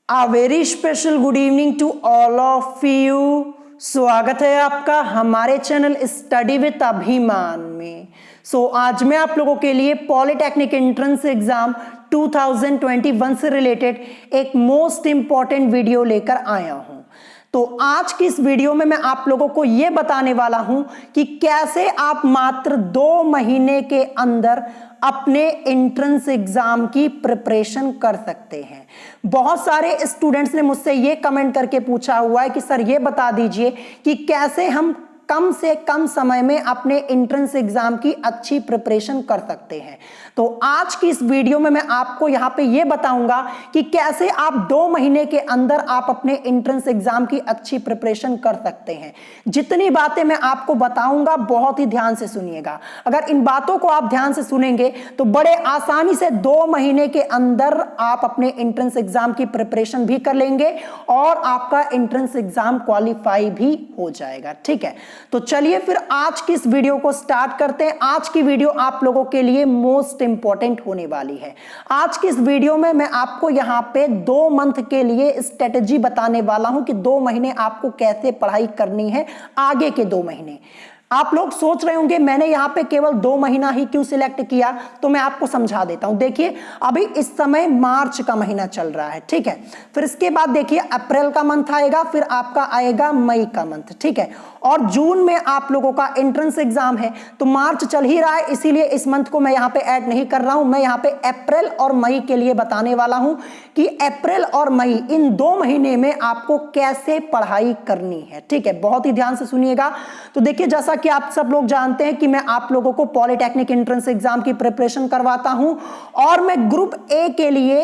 A very special good evening to all of you। स्वागत है आपका हमारे चैनल स्टडी विद अभिमान में। आज मैं आप लोगों के लिए पॉलिटेक्निक एंट्रेंस एग्जाम 2021 से रिलेटेड एक मोस्ट इंपॉर्टेंट वीडियो लेकर आया हूं। तो आज की इस वीडियो में मैं आप लोगों को यह बताने वाला हूं कि कैसे आप मात्र 2 महीने के अंदर अपने एंट्रेंस एग्जाम की प्रिपरेशन कर सकते हैं। बहुत सारे स्टूडेंट्स ने मुझसे ये कमेंट करके पूछा हुआ है कि सर ये बता दीजिए कि कैसे हम कम से कम समय में अपने एंट्रेंस एग्जाम की अच्छी प्रिपरेशन कर सकते हैं। तो आज की इस वीडियो में मैं आपको यहां पे ये बताऊंगा कि कैसे आप 2 महीने के अंदर आप अपने एंट्रेंस एग्जाम की अच्छी प्रिपरेशन कर सकते हैं। जितनी बातें मैं आपको बताऊंगा बहुत ही ध्यान से सुनिएगा। अगर इन बातों को आप ध्यान से सुनेंगे तो बड़े आसानी से 2 महीने के अंदर आप अपने एंट्रेंस एग्जाम की प्रिपरेशन भी कर लेंगे और आपका एंट्रेंस एग्जाम क्वालिफाई भी हो जाएगा। ठीक है, तो चलिए फिर आज की इस वीडियो को स्टार्ट करते हैं। आज की वीडियो आप लोगों के लिए मोस्ट इंपॉर्टेंट होने वाली है। आज की इस वीडियो में मैं आपको यहां पे 2 मंथ के लिए स्ट्रेटजी बताने वाला हूं कि 2 महीने आपको कैसे पढ़ाई करनी है। आगे के 2 महीने आप लोग सोच रहे होंगे मैंने यहां पे केवल 2 महीना ही क्यों सिलेक्ट किया, तो मैं आपको समझा देता हूं। देखिए अभी इस समय मार्च का महीना चल रहा है, ठीक है। फिर इसके बाद देखिए अप्रैल का मंथ आएगा, फिर आपका आएगा मई का मंथ, ठीक है। और जून में आप लोगों का एंट्रेंस एग्जाम है। तो मार्च चल ही रहा है, इसीलिए इस मंथ को मैं यहां पे ऐड नहीं कर रहा हूं। मैं यहां पे अप्रैल और मई के लिए बताने वाला हूं कि अप्रैल और मई इन 2 महीने में आपको कैसे पढ़ाई करनी है, ठीक है। बहुत ही ध्यान से सुनिएगा। तो देखिए जैसा कि आप सब लोग जानते हैं कि मैं आप लोगों को पॉलिटेक्निक एंट्रेंस एग्जाम की प्रिपरेशन करवाता हूं और मैं ग्रुप ए के लिए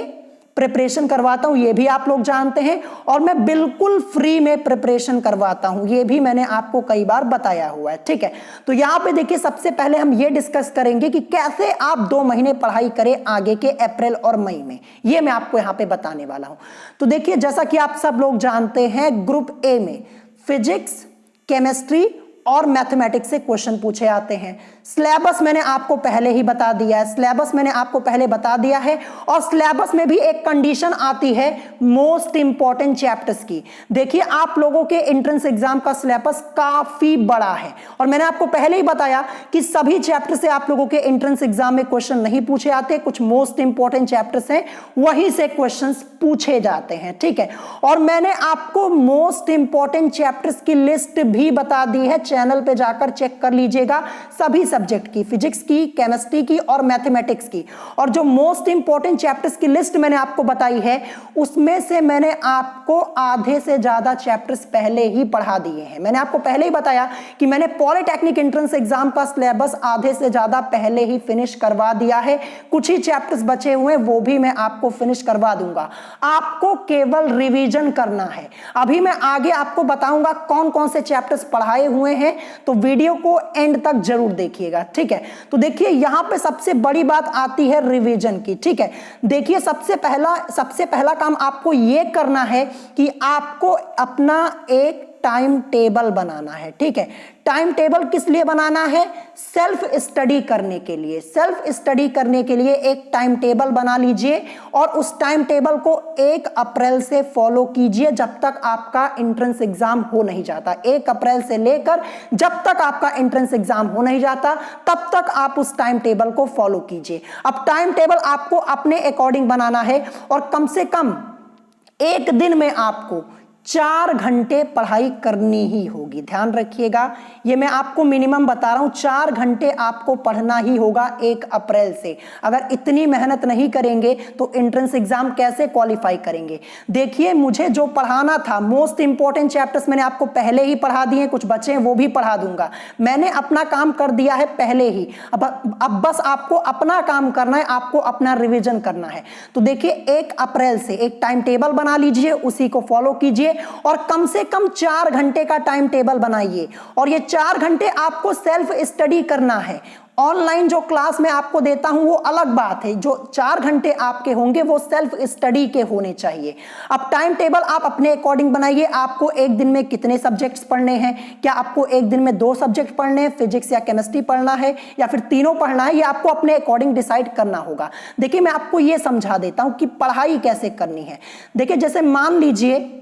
प्रिपरेशन करवाता हूं, ये भी आप लोग जानते हैं। और मैं बिल्कुल फ्री में प्रिपरेशन करवाता हूं, ये भी मैंने आपको कई बार बताया हुआ है, ठीक है। तो यहां पे देखिए सबसे पहले हम ये डिस्कस करेंगे कि कैसे आप 2 महीने पढ़ाई करें आगे के अप्रैल और मई में, ये मैं आपको यहां पे बताने वाला हूं। तो देखिए जैसा कि आप सब लोग जानते हैं ग्रुप ए में फिजिक्स, केमिस्ट्री और मैथमेटिक्स से क्वेश्चन पूछे आते हैं। सिलेबस मैंने आपको पहले ही बता दिया है, सिलेबस मैंने आपको पहले बता दिया है। और सिलेबस में भी एक कंडीशन आती है मोस्ट इंपॉर्टेंट चैप्टर्स की। देखिए आप लोगों के एंट्रेंस एग्जाम का सिलेबस काफी बड़ा है और मैंने आपको पहले ही बताया कि सभी चैप्टर से आप लोगों के एंट्रेंस एग्जाम में क्वेश्चन नहीं पूछे आते। कुछ मोस्ट इंपॉर्टेंट चैप्टर्स हैं वहीं से क्वेश्चन पूछे जाते हैं, ठीक है। और मैंने आपको मोस्ट इंपॉर्टेंट चैप्टर्स की लिस्ट भी बता दी है, चैनल पे जाकर चेक कर लीजिएगा। सभी सब्जेक्ट की, फिजिक्स की, केमिस्ट्री की और मैथमेटिक्स की। और जो मोस्ट इंपॉर्टेंट चैप्टर्स की लिस्ट मैंने आपको बताई है उसमें से मैंने आपको आधे से ज्यादा चैप्टर्स पहले ही पढ़ा दिए हैं। मैंने आपको पहले ही बताया कि मैंने पॉलिटेक्निक एंट्रेंस एग्जाम का सिलेबस आधे से ज्यादा पहले ही फिनिश करवा दिया है। कुछ ही चैप्टर्स बचे हुए हैं वो भी मैं आपको फिनिश करवा दूंगा। आपको केवल रिवीजन करना है। अभी मैं आगे आपको बताऊंगा कौन कौन से चैप्टर्स पढ़ाए हुए हैं, तो वीडियो को एंड तक जरूर देखिएगा, ठीक है। तो देखिए यहां पे सबसे बड़ी बात आती है रिवीजन की, ठीक है। देखिए सबसे पहला काम आपको यह करना है कि आपको अपना एक टाइम टेबल बनाना है, ठीक है। टाइम टेबल किस लिए बनाना है? सेल्फ स्टडी करने के लिए। सेल्फ स्टडी करने के लिए एक टाइम टेबल बना लीजिए और उस टाइम टेबल को 1 अप्रैल से फॉलो कीजिए जब तक आपका एंट्रेंस एग्जाम हो नहीं जाता। 1 अप्रैल से लेकर जब तक आपका एंट्रेंस एग्जाम हो नहीं जाता तब तक आप उस टाइम टेबल को फॉलो कीजिए। अब टाइम टेबल आपको अपने अकॉर्डिंग बनाना है और कम से कम एक दिन में आपको 4 घंटे पढ़ाई करनी ही होगी। ध्यान रखिएगा, ये मैं आपको मिनिमम बता रहा हूं, 4 घंटे आपको पढ़ना ही होगा 1 अप्रैल से। अगर इतनी मेहनत नहीं करेंगे तो एंट्रेंस एग्जाम कैसे क्वालिफाई करेंगे? देखिए मुझे जो पढ़ाना था मोस्ट इंपॉर्टेंट चैप्टर्स मैंने आपको पहले ही पढ़ा दिए, कुछ बचे हैं वो भी पढ़ा दूंगा। मैंने अपना काम कर दिया है पहले ही। अब बस आपको अपना काम करना है, आपको अपना रिविजन करना है। तो देखिए 1 अप्रैल से एक टाइम टेबल बना लीजिए, उसी को फॉलो कीजिए और कम से कम 4 घंटे का टाइम टेबल बनाइए। और ये 4 घंटे आपको सेल्फ स्टडी करना है ऑनलाइन जो क्लास मैं आपको देता हूं वो अलग बात है, जो 4 घंटे आपके होंगे वो सेल्फ स्टडी के होने चाहिए। अब टाइम टेबल आप अपने अकॉर्डिंग बनाइए, आपको एक दिन में कितने सब्जेक्ट्स पढ़ने हैं, क्या आपको एक दिन में 2 सब्जेक्ट पढ़ने हैं, फिजिक्स या केमिस्ट्री पढ़ना है या फिर तीनों पढ़ना है, ये आपको अपने अकॉर्डिंग डिसाइड करना होगा। देखिए मैं आपको ये समझा देता हूं कि पढ़ाई कैसे करनी है। देखिए जैसे मान लीजिए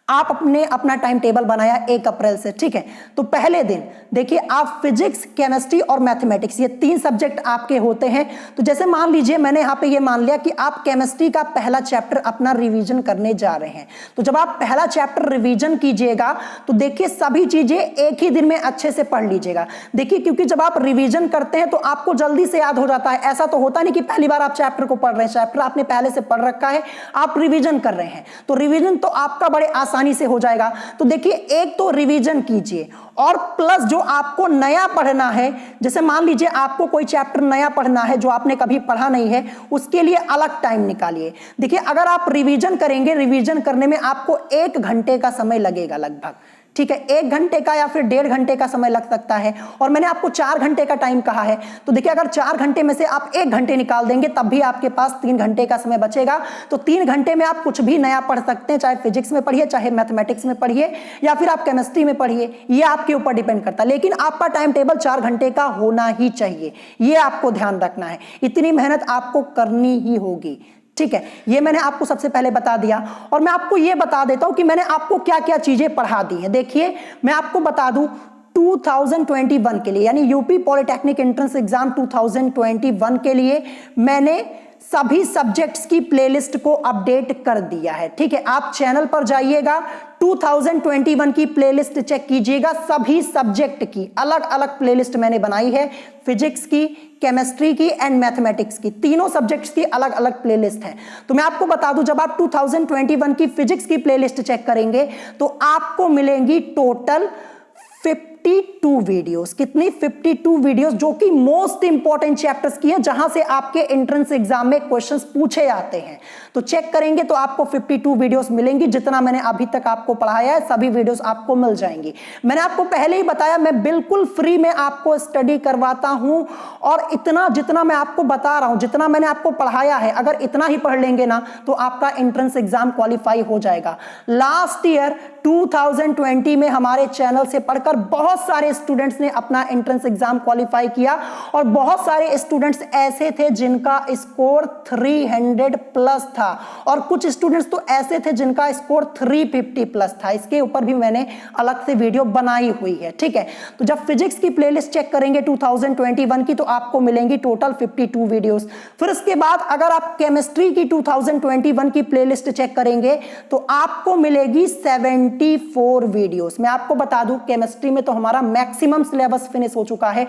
आप अपना टाइम टेबल बनाया 1 अप्रैल से, ठीक है, तो पहले दिन देखिए आप फिजिक्स, केमिस्ट्री और मैथमेटिक्स ये 3 सब्जेक्ट आपके होते हैं। तो जैसे मान लीजिए मैंने यहाँ पे ये मान लिया कि आप केमिस्ट्री का पहला चैप्टर अपना रिवीजन करने जा रहे हैं। तो जब आप पहला चैप्टर रिवीजन कीजिएगा तो देखिए सभी चीजें एक ही दिन में अच्छे से पढ़ लीजिएगा। देखिए क्योंकि जब आप रिवीजन करते हैं तो आपको जल्दी से याद हो जाता है। ऐसा तो होता नहीं कि पहली बार आप चैप्टर को पढ़ रहे हैं, चैप्टर आपने पहले से पढ़ रखा है, आप रिवीजन कर रहे हैं, तो रिवीजन तो आपका बड़े आसानी से हो जाएगा। तो देखिए एक तो रिवीजन कीजिए और प्लस जो आपको नया पढ़ना है, जैसे मान लीजिए आपको कोई चैप्टर नया पढ़ना है जो आपने कभी पढ़ा नहीं है, उसके लिए अलग टाइम निकालिए। देखिए अगर आप रिवीजन करेंगे, रिवीजन करने में आपको 1 घंटे का समय लगेगा लगभग, ठीक है, 1 घंटे का या फिर 1.5 घंटे का समय लग सकता है, और मैंने आपको 4 घंटे का टाइम कहा है। तो देखिए अगर 4 घंटे में से आप 1 घंटे निकाल देंगे तब भी आपके पास 3 घंटे का समय बचेगा। तो 3 घंटे में आप कुछ भी नया पढ़ सकते हैं, चाहे फिजिक्स में पढ़िए, चाहे मैथमेटिक्स में पढ़िए या फिर आप केमिस्ट्री में पढ़िए, ये आपके ऊपर डिपेंड करता है। लेकिन आपका टाइम टेबल 4 घंटे का होना ही चाहिए, ये आपको ध्यान रखना है। इतनी मेहनत आपको करनी ही होगी, ठीक है, ये मैंने आपको सबसे पहले बता दिया। और मैं आपको ये बता देता हूं कि मैंने आपको क्या क्या चीजें पढ़ा दी हैं। देखिए मैं आपको बता दूं 2021 के लिए, यानी यूपी पॉलिटेक्निक एंट्रेंस एग्जाम 2021 के लिए मैंने सभी सब्जेक्ट्स की प्लेलिस्ट को अपडेट कर दिया है, ठीक है। आप चैनल पर जाइएगा, 2021 की प्लेलिस्ट चेक कीजिएगा, सभी सब्जेक्ट की अलग अलग प्लेलिस्ट मैंने बनाई है। फिजिक्स की, केमिस्ट्री की एंड मैथमेटिक्स की, तीनों सब्जेक्ट्स की अलग अलग प्लेलिस्ट है। तो मैं आपको बता दूं, जब आप 2021 की फिजिक्स की प्लेलिस्ट चेक करेंगे तो आपको मिलेंगी टोटल 52 वीडियोस। कितनी? 52 वीडियोस, जो कि मोस्ट इंपॉर्टेंट चैप्टर्स की है, जहां से आपके एंट्रेंस एग्जाम में क्वेश्चंस पूछे जाते हैं। तो चेक करेंगे तो आपको 52 वीडियोस मिलेंगी। जितना मैंने अभी तक आपको पढ़ाया है सभी वीडियोस आपको मिल जाएंगी। मैंने आपको पहले ही बताया मैं बिल्कुल फ्री में आपको स्टडी करवाता हूं, और इतना जितना मैं आपको बता रहा हूं, जितना मैंने आपको पढ़ाया है, अगर इतना ही पढ़ लेंगे ना तो आपका एंट्रेंस एग्जाम क्वालिफाई हो जाएगा। लास्ट ईयर 2020 में हमारे चैनल से पढ़कर बहुत सारे स्टूडेंट्स ने अपना एंट्रेंस एग्जाम क्वालिफाई किया, और बहुत सारे स्टूडेंट्स ऐसे थे जिनका स्कोर 300 प्लस था, और कुछ स्टूडेंट्स तो ऐसे थे जिनका स्कोर 350 प्लस था। इसके ऊपर भी मैंने अलग से वीडियो बनाई हुई है, ठीक है। तो जब फिजिक्स की प्लेलिस्ट चेक करेंगे 2021 की तो आपको मिलेंगी टोटल 52 वीडियोस। फिर इसके बाद अगर आप केमिस्ट्री की 2021 की प्लेलिस्ट चेक करेंगे तो आपको मिलेगी 74 वीडियोस। मैं आपको बता दूं केमिस्ट्री में तो हमारा मैक्सिमम सिलेबस फिनिश हो चुका है,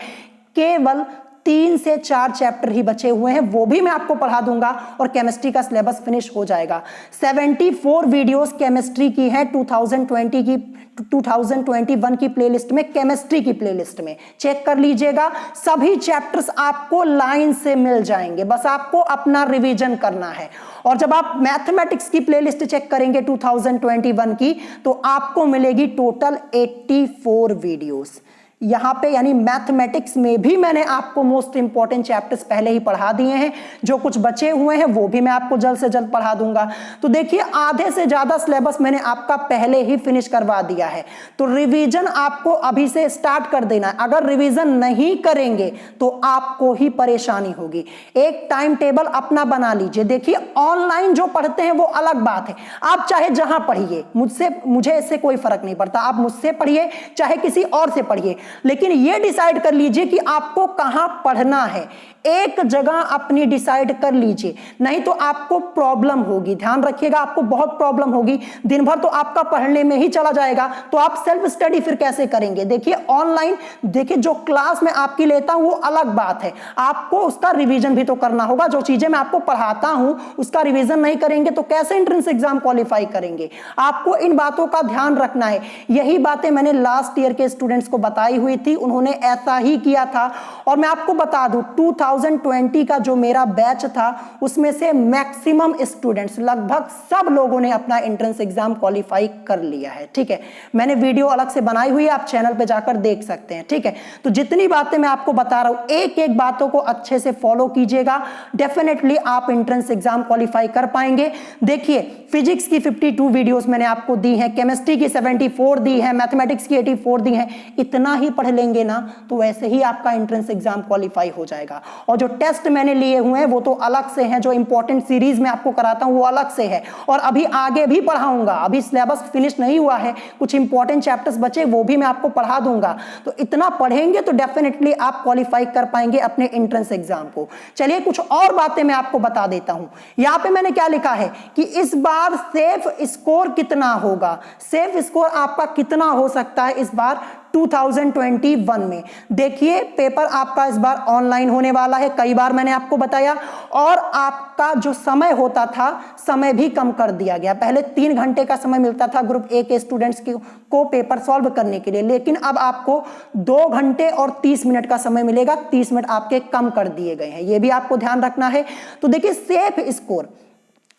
केवल 3 से 4 चैप्टर ही बचे हुए हैं, वो भी मैं आपको पढ़ा दूंगा और केमिस्ट्री का सिलेबस फिनिश हो जाएगा। 74 वीडियोस केमिस्ट्री की हैं 2021 की प्लेलिस्ट में, केमिस्ट्री की प्लेलिस्ट में चेक कर लीजिएगा। सभी चैप्टर्स आपको लाइन से मिल जाएंगे, बस आपको अपना रिवीजन करना है। और जब आप मैथमेटिक्स की प्लेलिस्ट चेक करेंगे 2021 की तो आपको मिलेगी टोटल 84 वीडियोस। यहां पे यानी मैथमेटिक्स में भी मैंने आपको मोस्ट इंपॉर्टेंट चैप्टर्स पहले ही पढ़ा दिए हैं, जो कुछ बचे हुए हैं वो भी मैं आपको जल्द से जल्द पढ़ा दूंगा। तो देखिए आधे से ज्यादा सिलेबस मैंने आपका पहले ही फिनिश करवा दिया है। तो रिवीजन आपको अभी से स्टार्ट कर देना है। अगर रिवीजन नहीं करेंगे तो आपको ही परेशानी होगी। एक टाइम टेबल अपना बना लीजिए। देखिए ऑनलाइन जो पढ़ते हैं वो अलग बात है, आप चाहे जहां पढ़िए, मुझे इससे कोई फर्क नहीं पड़ता, आप मुझसे पढ़िए चाहे किसी और से पढ़िए, लेकिन यह डिसाइड कर लीजिए कि आपको कहां पढ़ना है। एक जगह अपनी डिसाइड कर लीजिए, नहीं तो आपको प्रॉब्लम होगी। ध्यान रखिएगा, आपको बहुत प्रॉब्लम होगी। दिन भर तो आपका पढ़ने में ही चला जाएगा, तो आप सेल्फ स्टडी फिर कैसे करेंगे। देखिए ऑनलाइन, देखिए जो क्लास में आपकी लेता हूं वो अलग बात है, आपको उसका रिवीजन भी तो करना होगा। जो चीजें मैं आपको पढ़ाता हूं उसका रिवीजन नहीं करेंगे तो कैसे एंट्रेंस एग्जाम क्वालिफाई करेंगे। आपको इन बातों का ध्यान रखना है। यही बातें मैंने लास्ट ईयर के स्टूडेंट्स को बताई बनाई हुई थी उन्होंने ऐसा ही किया था। और मैं आपको बता दूं 2020 का जो मेरा बैच था उसमें से मैक्सिमम स्टूडेंट्स, लगभग सब लोगों ने अपना एंट्रेंस एग्जाम क्वालिफाई कर लिया है। ठीक है, मैंने वीडियो अलग से बनाई हुई है, आप चैनल पे जाकर देख सकते हैं। ठीक है, तो जितनी बातें मैं आपको बता रहा हूं एक एक बातों को अच्छे से फॉलो कीजिएगा, डेफिनेटली आप एंट्रेंस एग्जाम क्वालिफाई कर पाएंगे। देखिए, फिजिक्स की 52 वीडियोस मैंने आपको दी हैं, केमिस्ट्री की 74 दी है, मैथमेटिक्स की 84 दी है। इतना ही पढ़ लेंगे ना तो वैसे ही आपका एंट्रेंस एग्जाम क्वालिफाई हो जाएगा। और जो टेस्ट मैंने लिए हुए हैं वो तो अलग से हैं, जो इंपॉर्टेंट सीरीज में आपको कराता हूं वो अलग से है, और अभी आगे भी पढ़ाऊंगा। अभी सिलेबस फिनिश नहीं हुआ है, कुछ इंपॉर्टेंट चैप्टर्स बचे वो भी मैं आपको पढ़ा दूंगा। तो इतना पढ़ेंगे तो डेफिनेटली आप क्वालिफाई कर पाएंगे अपने एंट्रेंस एग्जाम को। चलिए कुछ और बातें मैं आपको बता देता हूं। यहां पे मैंने क्या लिखा है कि इस बार सेफ स्कोर कितना होगा, सेफ स्कोर आपका कितना हो सकता है इस बार 2021 में। देखिए, पेपर आपका इस बार ऑनलाइन होने वाला है, कई बार मैंने आपको बताया, और आपका जो समय होता था समय भी कम कर दिया गया। पहले 3 घंटे का समय मिलता था ग्रुप ए के स्टूडेंट्स को पेपर सॉल्व करने के लिए, लेकिन अब आपको 2 घंटे और 30 मिनट का समय मिलेगा। 30 मिनट आपके कम कर दिए गए हैं, यह भी आपको ध्यान रखना है। तो देखिए,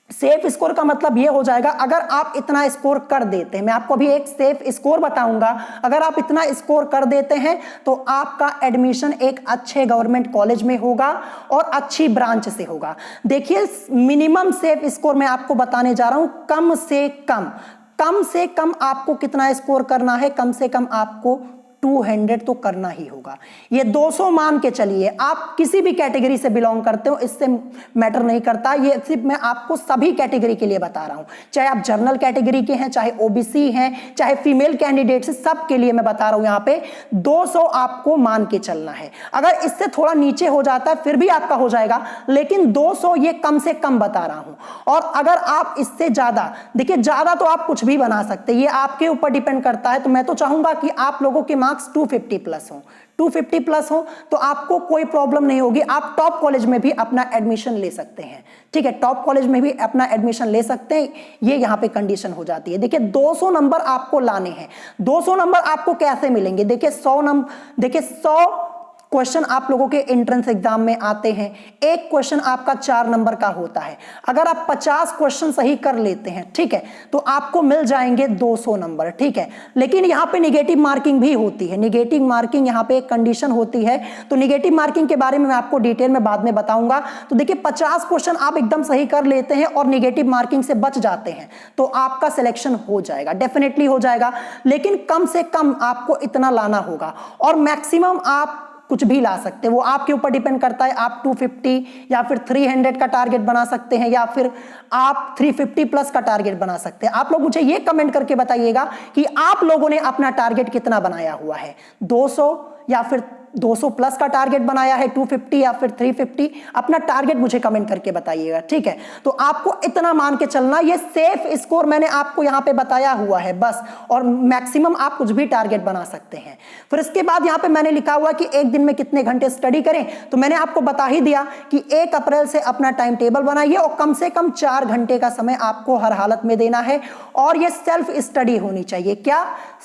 सेफ स्कोर का मतलब यह हो जाएगा अगर आप इतना स्कोर कर देते हैं, मैं आपको अभी एक सेफ स्कोर बताऊंगा, अगर आप इतना स्कोर कर देते हैं तो आपका एडमिशन एक अच्छे गवर्नमेंट कॉलेज में होगा और अच्छी ब्रांच से होगा। देखिए, मिनिमम सेफ स्कोर मैं आपको बताने जा रहा हूं, कम से कम आपको कितना स्कोर करना है, कम से कम आपको 200 तो करना ही होगा। ये 200 मान के चलिए, आप किसी भी कैटेगरी से बिलोंग करते हो इससे मैटर नहीं करता, ये सिर्फ मैं आपको सभी कैटेगरी के लिए बता रहा हूं, चाहे आप जनरल कैटेगरी के हैं, चाहे ओबीसी हैं, चाहे फीमेल कैंडिडेट्स, सब के लिए मैं बता रहा हूं। यहां पे 200 आपको मान के चलना है। अगर इससे थोड़ा नीचे हो जाता है फिर भी आपका हो जाएगा, लेकिन 200 ये कम से कम बता रहा हूं। और अगर आप इससे ज्यादा, देखिए ज्यादा तो आप कुछ भी बना सकते हैं, ये आपके ऊपर डिपेंड करता है। तो मैं तो चाहूंगा कि आप लोगों के मार्क्स 250 प्लस हो, 250 प्लस हो तो आपको कोई प्रॉब्लम नहीं होगी, आप टॉप कॉलेज में भी अपना एडमिशन ले सकते हैं। ठीक है, टॉप कॉलेज में भी अपना एडमिशन ले सकते हैं, ये यहां पे कंडीशन हो जाती है। देखिए, 200 नंबर आपको लाने हैं। 200 नंबर आपको कैसे मिलेंगे? देखिए 100 क्वेश्चन आप लोगों के एंट्रेंस एग्जाम में आते हैं, एक क्वेश्चन आपका 4 नंबर का होता है। अगर आप 50 क्वेश्चन सही कर लेते हैं, ठीक है, तो आपको मिल जाएंगे 200 नंबर। ठीक है, लेकिन यहां पे निगेटिव मार्किंग भी होती है, निगेटिव मार्किंग यहां पे एक कंडीशन होती है। तो निगेटिव मार्किंग के बारे में मैं आपको डिटेल में बाद में बताऊंगा। तो देखिए, 50 क्वेश्चन आप एकदम सही कर लेते हैं और निगेटिव मार्किंग से बच जाते हैं तो आपका सिलेक्शन हो जाएगा, डेफिनेटली हो जाएगा। लेकिन कम से कम आपको इतना लाना होगा, और मैक्सिमम आप कुछ भी ला सकते हैं, वो आपके ऊपर डिपेंड करता है। आप 250 या फिर 300 का टारगेट बना सकते हैं, या फिर आप 350 प्लस का टारगेट बना सकते हैं। आप लोग मुझे ये कमेंट करके बताइएगा कि आप लोगों ने अपना टारगेट कितना बनाया हुआ है, 200 या फिर 200 प्लस का टारगेट बनाया है, 250 या फिर 350, अपना टारगेट मुझे कमेंट करके बताइएगा। ठीक है, तो आपको इतना मान के चलना, ये सेफ स्कोर मैंने आपको यहां पे बताया हुआ है बस, और मैक्सिमम आप कुछ भी टारगेट बना सकते हैं। फिर इसके बाद यहां पे मैंने लिखा हुआ कि एक दिन में कितने घंटे स्टडी करें, तो मैंने आपको बता ही दिया कि 1 अप्रैल से अपना टाइम टेबल बनाइए और कम से कम 4 घंटे का समय आपको हर हालत में देना है। और ये सेल्फ स्टडी होनी चाहिए। क्या?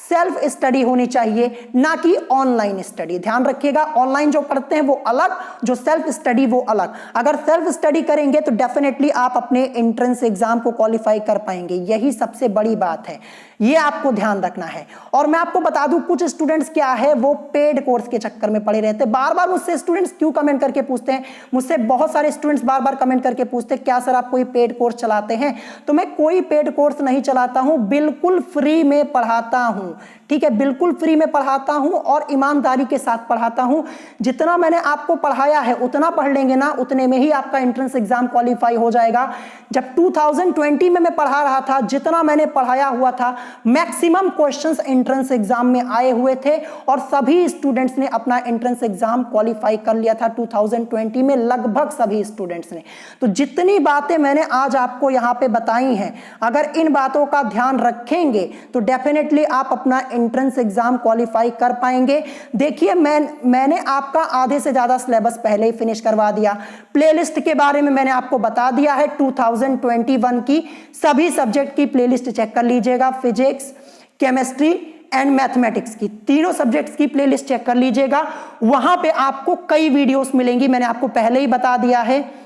सेल्फ स्टडी होनी चाहिए, ना कि ऑनलाइन स्टडी। ध्यान रखिएगा, ऑनलाइन जो पढ़ते हैं वो अलग, जो सेल्फ स्टडी वो अलग। अगर सेल्फ स्टडी करेंगे तो डेफिनेटली आप अपने एंट्रेंस एग्जाम को क्वालिफाई कर पाएंगे, यही सबसे बड़ी बात है, ये आपको ध्यान रखना है। और मैं आपको बता दूं, कुछ स्टूडेंट्स क्या है, वो पेड कोर्स के चक्कर में पड़े रहते हैं। बार बार मुझसे स्टूडेंट्स क्यों कमेंट करके पूछते हैं, मुझसे बहुत सारे स्टूडेंट्स बार बार कमेंट करके पूछते हैं, क्या सर आप कोई पेड कोर्स चलाते हैं? तो मैं कोई पेड कोर्स नहीं चलाता हूं, बिल्कुल फ्री में पढ़ाता हूं। ठीक है, बिल्कुल फ्री में पढ़ाता हूं और ईमानदारी के साथ पढ़ाता हूं। जितना मैंने आपको पढ़ाया है उतना पढ़ लेंगे ना, उतने में ही आपका एंट्रेंस एग्जाम क्वालिफाई हो जाएगा। जब 2020 में मैं पढ़ा रहा था, जितना मैंने पढ़ाया हुआ था, मैक्सिमम क्वेश्चंस एंट्रेंस एग्जाम में आए हुए थे और सभी स्टूडेंट्स ने अपना एंट्रेंस एग्जाम क्वालिफाई कर लिया था 2020 में, लगभग सभी स्टूडेंट्स ने। तो जितनी बातें मैंने आज आपको यहां पे बताई हैं, अगर इन बातों का ध्यान रखेंगे तो डेफिनेटली आप अपना एंट्रेंस एग्जाम क्वालिफाई कर पाएंगे। देखिए, मैंने आपका आधे से ज्यादा सिलेबस पहले ही फिनिश करवा दिया। प्लेलिस्ट के बारे में मैंने आपको बता दिया है, 2021 की सभी सब्जेक्ट की प्लेलिस्ट चेक कर लीजिएगा, फिजिक्स, केमिस्ट्री, एंड मैथमेटिक्स की, तीनों सब्जेक्ट्स की प्लेलिस्ट चेक कर लीजिएगा। वहां पे आपको कई वीडियोस मिलेंगी, मैंने आपको पहले ही बता दिया है।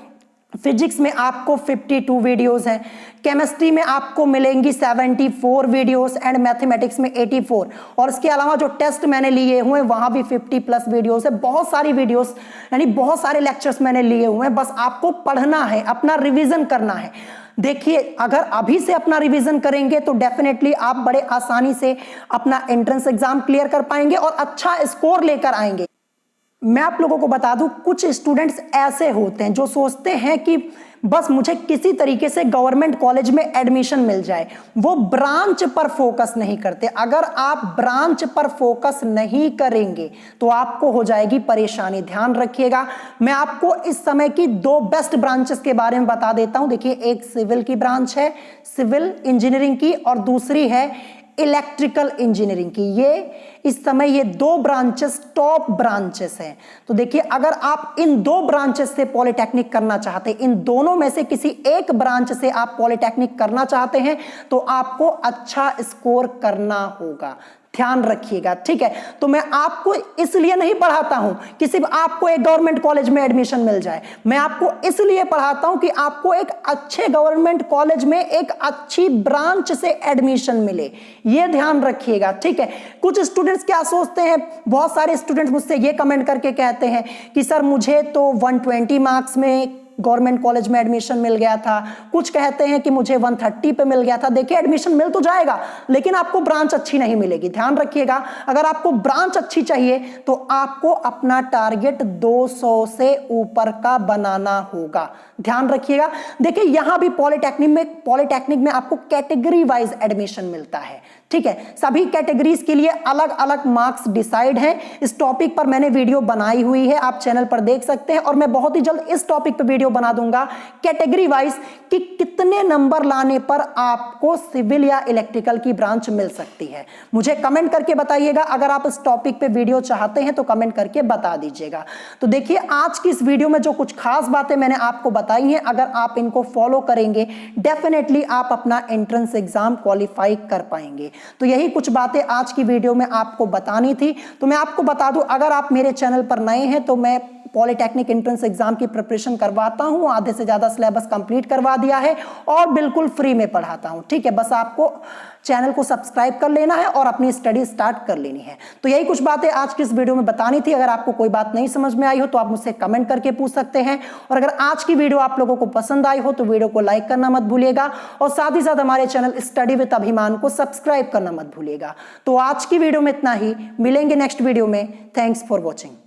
फिजिक्स में आपको 52 वीडियोस हैं, केमिस्ट्री में आपको मिलेंगी 74 वीडियोस एंड मैथमेटिक्स में 84, और इसके अलावा जो टेस्ट मैंने लिए हुए हैं वहां भी 50+ वीडियोस है। बहुत सारी वीडियोस यानी बहुत सारे लेक्चर्स मैंने लिए हुए हैं, बस आपको पढ़ना है, अपना रिवीजन करना है। देखिए, अगर अभी से अपना रिवीजन करेंगे तो डेफिनेटली आप बड़े आसानी से अपना एंट्रेंस एग्जाम क्लियर कर पाएंगे और अच्छा स्कोर लेकर आएंगे। मैं आप लोगों को बता दूं, कुछ स्टूडेंट्स ऐसे होते हैं जो सोचते हैं कि बस मुझे किसी तरीके से गवर्नमेंट कॉलेज में एडमिशन मिल जाए, वो ब्रांच पर फोकस नहीं करते। अगर आप ब्रांच पर फोकस नहीं करेंगे तो आपको हो जाएगी परेशानी। ध्यान रखिएगा, मैं आपको इस समय की 2 बेस्ट ब्रांचेस के बारे में बता देता हूं। देखिए, एक सिविल की ब्रांच है, सिविल इंजीनियरिंग की, और दूसरी है इलेक्ट्रिकल इंजीनियरिंग की। ये इस समय ये 2 ब्रांचेस टॉप ब्रांचेस हैं। तो देखिए, अगर आप इन 2 ब्रांचेस से पॉलिटेक्निक करना चाहते हैं, इन दोनों में से किसी एक ब्रांच से आप पॉलिटेक्निक करना चाहते हैं, तो आपको अच्छा स्कोर करना होगा। ध्यान रखिएगा, ठीक है। तो मैं आपको इसलिए नहीं पढ़ाता हूं कि सिर्फ आपको एक गवर्नमेंट कॉलेज में एडमिशन मिल जाए, मैं आपको इसलिए पढ़ाता हूं कि आपको एक अच्छे गवर्नमेंट कॉलेज में एक अच्छी ब्रांच से एडमिशन मिले। यह ध्यान रखिएगा, ठीक है। कुछ स्टूडेंट्स क्या सोचते हैं, बहुत सारे स्टूडेंट्स मुझसे ये कमेंट करके कहते हैं कि सर मुझे तो 120 मार्क्स में गवर्नमेंट कॉलेज में एडमिशन मिल गया था, कुछ कहते हैं कि मुझे 130 पे मिल गया था। देखिए, एडमिशन मिल तो जाएगा, लेकिन आपको ब्रांच अच्छी नहीं मिलेगी। ध्यान रखिएगा, अगर आपको ब्रांच अच्छी चाहिए तो आपको अपना टारगेट 200 से ऊपर का बनाना होगा। ध्यान रखिएगा। देखिए, यहां भी पॉलिटेक्निक में आपको कैटेगरी वाइज एडमिशन मिलता है, ठीक है। सभी कैटेगरीज के लिए अलग अलग मार्क्स डिसाइड हैं। इस टॉपिक पर मैंने वीडियो बनाई हुई है, आप चैनल पर देख सकते हैं, और मैं बहुत ही जल्द इस टॉपिक पर वीडियो बना दूंगा कैटेगरी वाइज कि कितने नंबर लाने पर आपको सिविल या इलेक्ट्रिकल की ब्रांच मिल सकती है। मुझे कमेंट करके बताइएगा, अगर आप इस टॉपिक पे वीडियो चाहते हैं तो कमेंट करके बता दीजिएगा। तो देखिए, आज की इस वीडियो में जो कुछ खास बातें मैंने आपको बताई हैं, अगर आप इनको फॉलो करेंगे डेफिनेटली आप अपना एंट्रेंस एग्जाम क्वालिफाई कर पाएंगे। तो यही कुछ बातें आज की वीडियो में आपको बतानी थी। तो मैं आपको बता दूं, अगर आप मेरे चैनल पर नए हैं तो मैं पॉलिटेक्निक एंट्रेंस एग्जाम की प्रिपरेशन करवाता हूं, आधे से ज्यादा सिलेबस कंप्लीट करवा दिया है और बिल्कुल फ्री में पढ़ाता हूं, ठीक है। बस आपको चैनल को सब्सक्राइब कर लेना है और अपनी स्टडी स्टार्ट कर लेनी है। तो यही कुछ बातें आज की इस वीडियो में बतानी थी। अगर आपको कोई बात नहीं समझ में आई हो तो आप मुझसे कमेंट करके पूछ सकते हैं, और अगर आज की वीडियो आप लोगों को पसंद आई हो तो वीडियो को लाइक करना मत भूलिएगा, और साथ ही साथ हमारे चैनल स्टडी विद अभिमान को सब्सक्राइब करना मत भूलिएगा। तो आज की वीडियो में इतना ही, मिलेंगे नेक्स्ट वीडियो में। Thanks for watching.